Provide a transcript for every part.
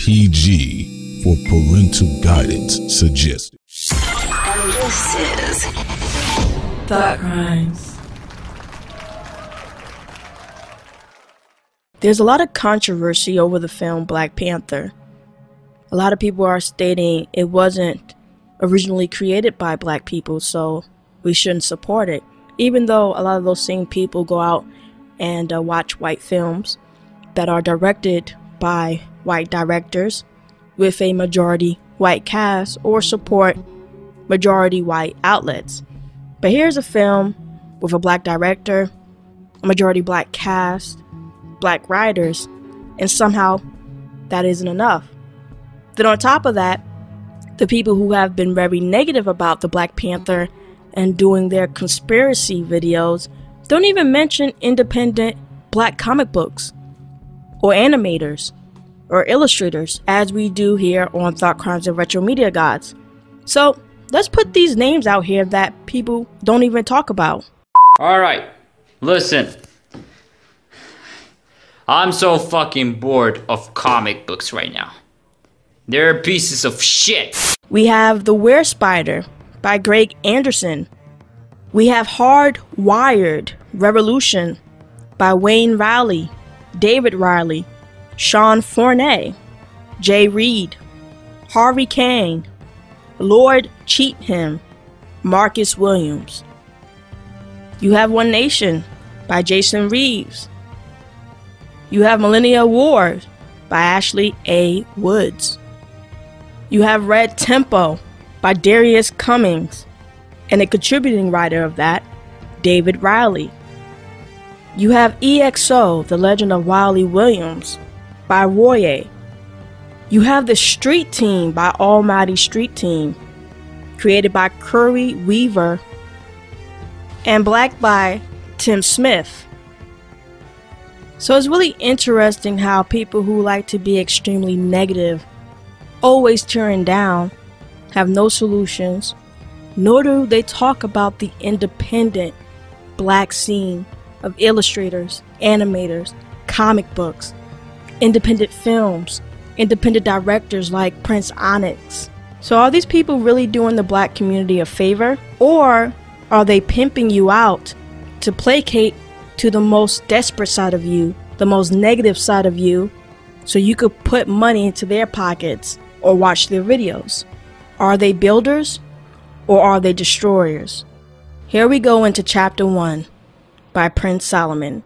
PG for parental guidance suggested. And this is Thought Crimes. There's a lot of controversy over the film Black Panther. A lot of people are stating it wasn't originally created by black people, so we shouldn't support it. Even though a lot of those same people go out and watch white films that are directed by white directors with a majority white cast or support majority white outlets. But here's a film with a black director, a majority black cast, black writers, and somehow that isn't enough. Then on top of that, the people who have been very negative about the Black Panther and doing their conspiracy videos don't even mention independent black comic books or animators or illustrators as we do here on Thought Crimes and Retro Media Gods. So let's put these names out here that people don't even talk about. Alright, listen. I'm so fucking bored of comic books right now. They're pieces of shit. We have The Were-Spider by Greg Anderson. We have Hardwired Revolution by Wayne Riley, David Riley, Sean Fournette, Jay Reed, Harvey Kang, Lord Cheatham, Marcus Williams. You have One Nation by Jason Reeves. You have Millennia War by Ashley A. Woods. You have Red Tempo by Darius Cummings, and a contributing writer of that, David Riley. You have EXO, The Legend of Wiley Williams by Roye. You have The Street Team by Almighty Street Team, created by Curry Weaver, and Black by Tim Smith. So it's really interesting how people who like to be extremely negative, always tearing down, have no solutions, nor do they talk about the independent black scene of illustrators, animators, comic books, independent films, independent directors like Prince Onyx. So are these people really doing the black community a favor, or are they pimping you out to placate to the most desperate side of you, the most negative side of you, so you could put money into their pockets or watch their videos? Are they builders or are they destroyers? Here we go into Chapter 1 by Prince Solomon.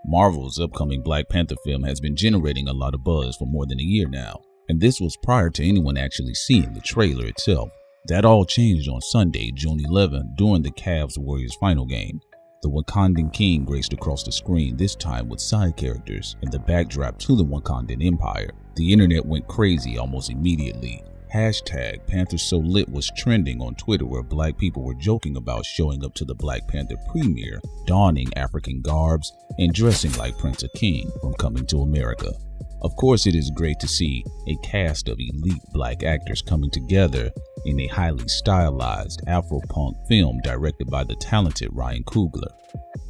Marvel's upcoming Black Panther film has been generating a lot of buzz for more than a year now, and this was prior to anyone actually seeing the trailer itself. That all changed on Sunday, June 11th, during the Cavs-Warriors final game. The Wakandan king graced across the screen, this time with side characters and the backdrop to the Wakandan Empire. The internet went crazy almost immediately. Hashtag PantherSoLit was trending on Twitter, where black people were joking about showing up to the Black Panther premiere, donning African garbs and dressing like Prince or King from Coming to America. Of course, it is great to see a cast of elite black actors coming together in a highly stylized Afro-punk film directed by the talented Ryan Coogler.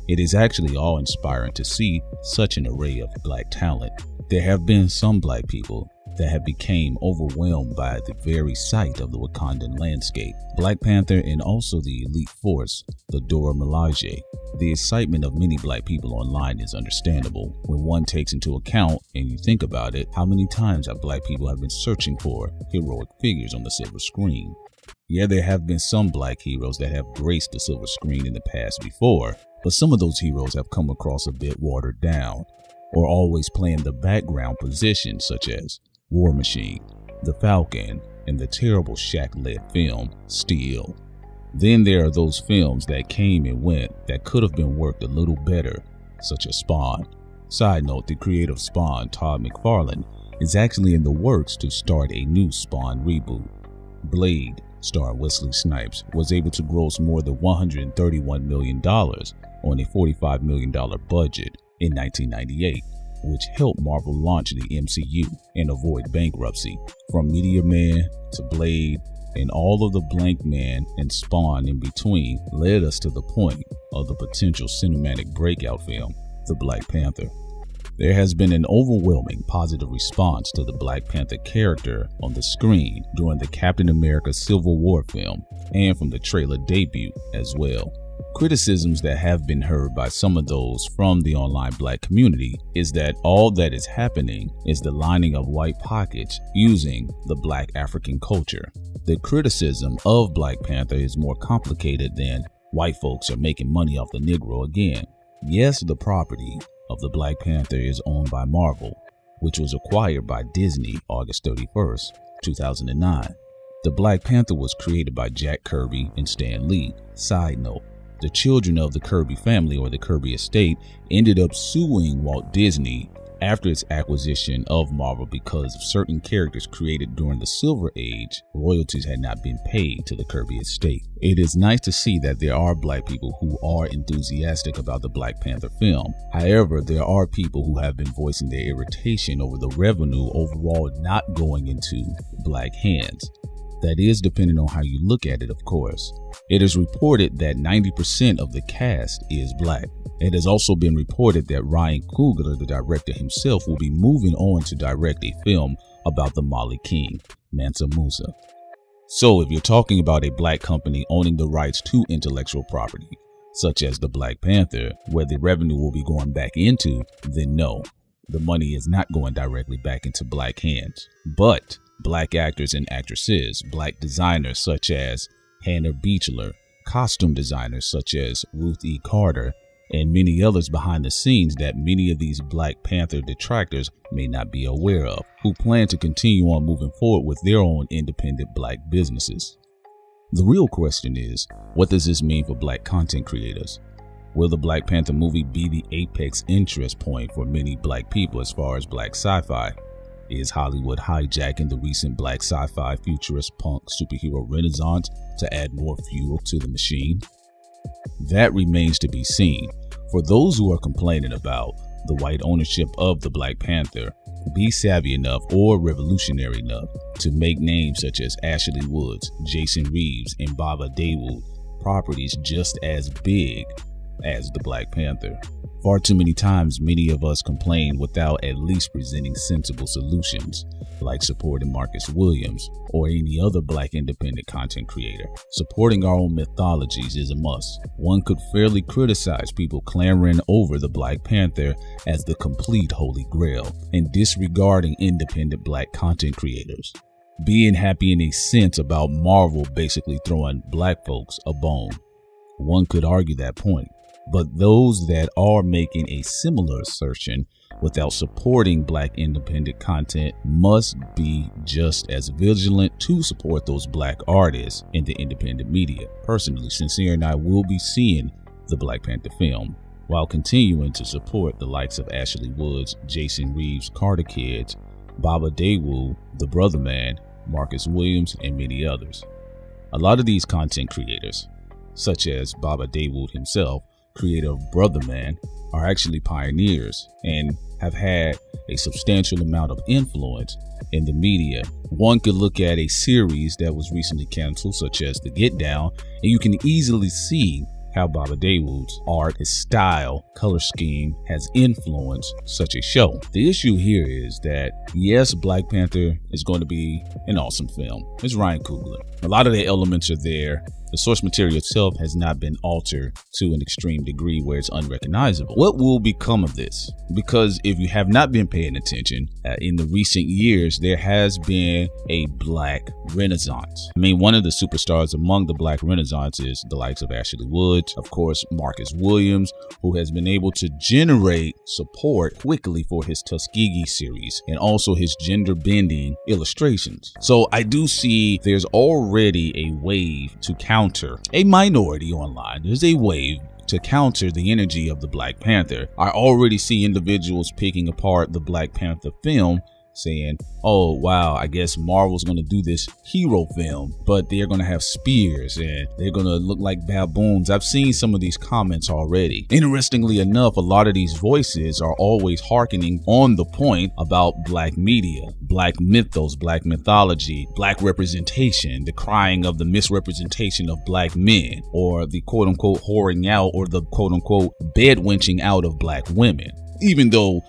It is actually awe-inspiring to see such an array of black talent. There have been some black people that have become overwhelmed by the very sight of the Wakandan landscape, Black Panther, and also the elite force, the Dora Milaje. The excitement of many black people online is understandable when one takes into account, and you think about it, how many times have black people have been searching for heroic figures on the silver screen. Yeah, there have been some black heroes that have graced the silver screen in the past before, but some of those heroes have come across a bit watered down, or always playing the background position, such as War Machine, The Falcon, and the terrible Shaq-led film, Steel. Then there are those films that came and went that could have been worked a little better, such as Spawn. Side note, the creator of Spawn, Todd McFarlane, is actually in the works to start a new Spawn reboot. Blade, starring Wesley Snipes, was able to gross more than $131 million on a $45 million budget in 1998. Which helped Marvel launch the MCU and avoid bankruptcy. From Meteor Man to Blade and all of the Blank Man and Spawn in between led us to the point of the potential cinematic breakout film. the Black Panther. There has been an overwhelming positive response to the Black Panther character on the screen during the Captain America Civil War film and from the trailer debut as well. Criticisms that have been heard by some of those from the online Black community is that all that is happening is the lining of white pockets using the Black African culture. The criticism of Black Panther is more complicated than white folks are making money off the Negro again. Yes, the property of the Black Panther is owned by Marvel, which was acquired by Disney August 31st, 2009. The Black Panther was created by Jack Kirby and Stan Lee. Side note, the children of the Kirby family or the Kirby estate ended up suing Walt Disney after its acquisition of Marvel because of certain characters created during the Silver Age. Royalties had not been paid to the Kirby estate. It is nice to see that there are Black people who are enthusiastic about the Black Panther film. However, there are people who have been voicing their irritation over the revenue overall not going into Black hands. That is depending on how you look at it, of course. It is reported that 90% of the cast is Black. It has also been reported that Ryan Coogler, the director himself, will be moving on to direct a film about the Mali King, Mansa Musa. So if you're talking about a Black company owning the rights to intellectual property, such as the Black Panther, where the revenue will be going back into, then no, the money is not going directly back into Black hands. But Black actors and actresses, Black designers such as Hannah Beachler, costume designers such as Ruth E. Carter, and many others behind the scenes that many of these Black Panther detractors may not be aware of, who plan to continue on moving forward with their own independent Black businesses. The real question is, what does this mean for Black content creators? Will the Black Panther movie be the apex interest point for many Black people as far as Black sci-fi? Is Hollywood hijacking the recent Black sci-fi futurist punk superhero renaissance to add more fuel to the machine? That remains to be seen. For those who are complaining about the white ownership of the Black Panther, be savvy enough or revolutionary enough to make names such as Ashley Woods, Jason Reeves, and Baba Dawood properties just as big as the Black Panther. Far too many times, many of us complain without at least presenting sensible solutions, like supporting Marcus Williams or any other Black independent content creator. Supporting our own mythologies is a must. One could fairly criticize people clamoring over the Black Panther as the complete holy grail and disregarding independent Black content creators. Being happy in a sense about Marvel basically throwing Black folks a bone. One could argue that point. But those that are making a similar assertion without supporting Black independent content must be just as vigilant to support those Black artists in the independent media. Personally, Sincere and I will be seeing the Black Panther film while continuing to support the likes of Ashley Woods, Jason Reeves, Carter Kids, Baba Dawood, The Brother Man, Marcus Williams, and many others. A lot of these content creators, such as Baba Dawood himself, creator of Brother Man, are actually pioneers and have had a substantial amount of influence in the media. One could look at a series that was recently canceled, such as The Get Down, and you can easily see how Baba Dawood's art, his style, color scheme has influenced such a show. The issue here is that, yes, Black Panther is going to be an awesome film. It's Ryan Coogler. A lot of the elements are there. The source material itself has not been altered to an extreme degree where it's unrecognizable. What will become of this? Because if you have not been paying attention, in the recent years, there has been a Black renaissance. I mean, one of the superstars among the Black renaissance is the likes of Ashley Woods, of course, Marcus Williams, who has been able to generate support quickly for his Tuskegee series and also his gender bending illustrations. So I do see there's already a wave to counter a minority online. There's a wave to counter the energy of the Black Panther. I already see individuals picking apart the Black Panther film saying, oh wow, I guess Marvel's gonna do this hero film, but they're gonna have spears and they're gonna look like baboons. I've seen some of these comments already. Interestingly enough, a lot of these voices are always hearkening on the point about black media, black mythos, black mythology, black representation, the crying of the misrepresentation of black men, or the quote-unquote whoring out or the quote-unquote bedwenching out of black women, even though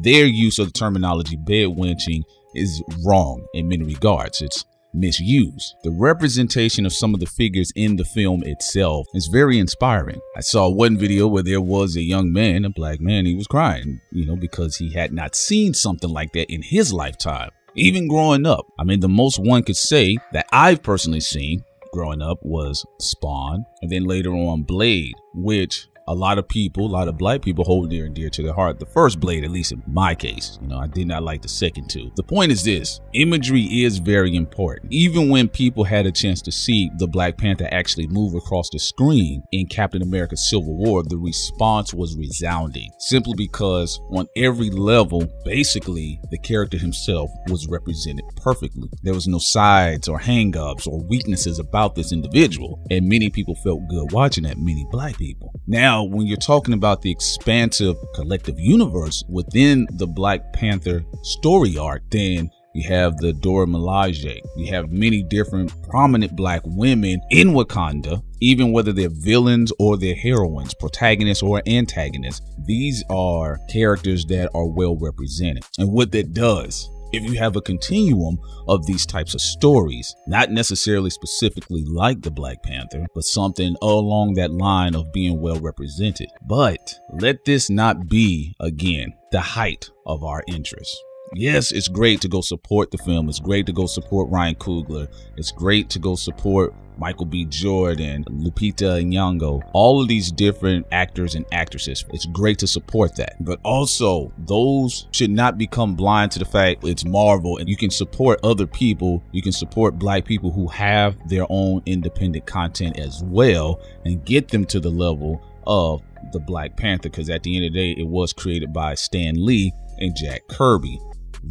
their use of the terminology bedwenching is wrong in many regards. It's misused. The representation of some of the figures in the film itself is very inspiring. I saw one video where there was a young man, a black man, he was crying, because he had not seen something like that in his lifetime. Even growing up, I mean, the most one could say that I've personally seen growing up was Spawn, and then later on Blade, which a lot of people, a lot of black people hold near and dear to their heart. The first Blade, at least in my case, I did not like the second two. The point is this: imagery is very important. Even when people had a chance to see the Black Panther actually move across the screen in Captain America Civil War, the response was resounding, simply because on every level, basically, the character himself was represented perfectly. There was no sides or hang-ups or weaknesses about this individual, and many people felt good watching that, many black people. Now, when you're talking about the expansive collective universe within the Black Panther story arc, then you have the Dora Milaje. You have many different prominent black women in Wakanda, even whether they're villains or they're heroines, protagonists or antagonists. These are characters that are well represented. And what that does, if you have a continuum of these types of stories, not necessarily specifically like the Black Panther, but something along that line of being well represented. But let this not be, again, the height of our interest. Yes, it's great to go support the film. It's great to go support Ryan Coogler. It's great to go support Michael B. Jordan, Lupita Nyong'o, all of these different actors and actresses. It's great to support that. But also, those should not become blind to the fact it's Marvel and you can support other people. You can support black people who have their own independent content as well and get them to the level of the Black Panther, because at the end of the day, it was created by Stan Lee and Jack Kirby.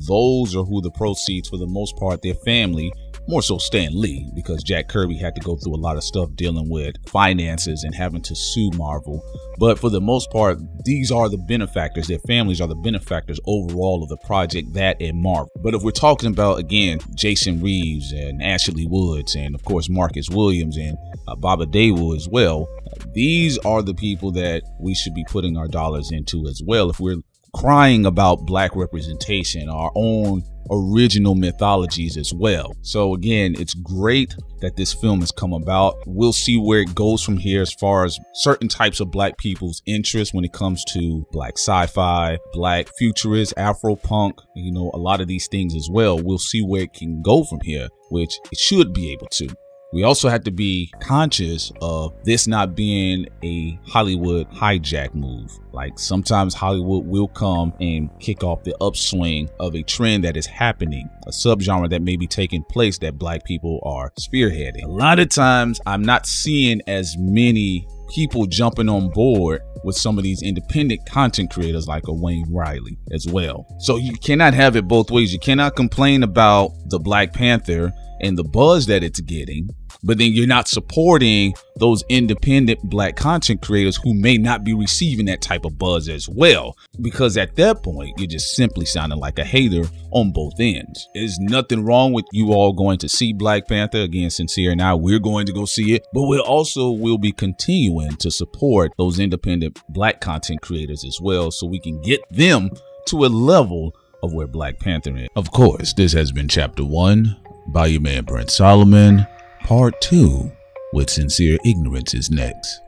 Those are who the proceeds, for the most part, their family, more so Stan Lee, because Jack Kirby had to go through a lot of stuff dealing with finances and having to sue Marvel. But for the most part, these are the benefactors. Their families are the benefactors overall of the project, that and Marvel. But if we're talking about, again, Jason Reeves and Ashley Woods and, of course, Marcus Williams and Baba Dewa as well, these are the people that we should be putting our dollars into as well if we're crying about black representation, our own original mythologies as well. So again, it's great that this film has come about. We'll see where it goes from here as far as certain types of black people's interest when it comes to black sci-fi, black futurist, Afro-punk, a lot of these things as well. We'll see where it can go from here, which it should be able to. We also have to be conscious of this not being a Hollywood hijack move. Like, sometimes Hollywood will come and kick off the upswing of a trend that is happening, a subgenre that may be taking place that black people are spearheading. A lot of times I'm not seeing as many people jumping on board with some of these independent content creators like a Wayne Riley as well. So you cannot have it both ways. You cannot complain about the Black Panther and the buzz that it's getting, but then you're not supporting those independent black content creators who may not be receiving that type of buzz as well. Because at that point, you're just simply sounding like a hater on both ends. There's nothing wrong with you all going to see Black Panther. Again, Sincere and I, we're going to go see it, but we'll be continuing to support those independent black content creators as well, so we can get them to a level of where Black Panther is. Of course, this has been Chapter 1 by your man Brent Solomon. Part 2 with Sincere Ignorance is next.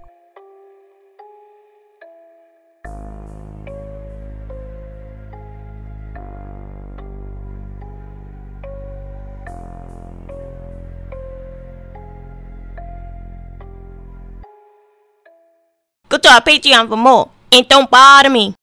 Go to our Patreon for more, and don't bother me.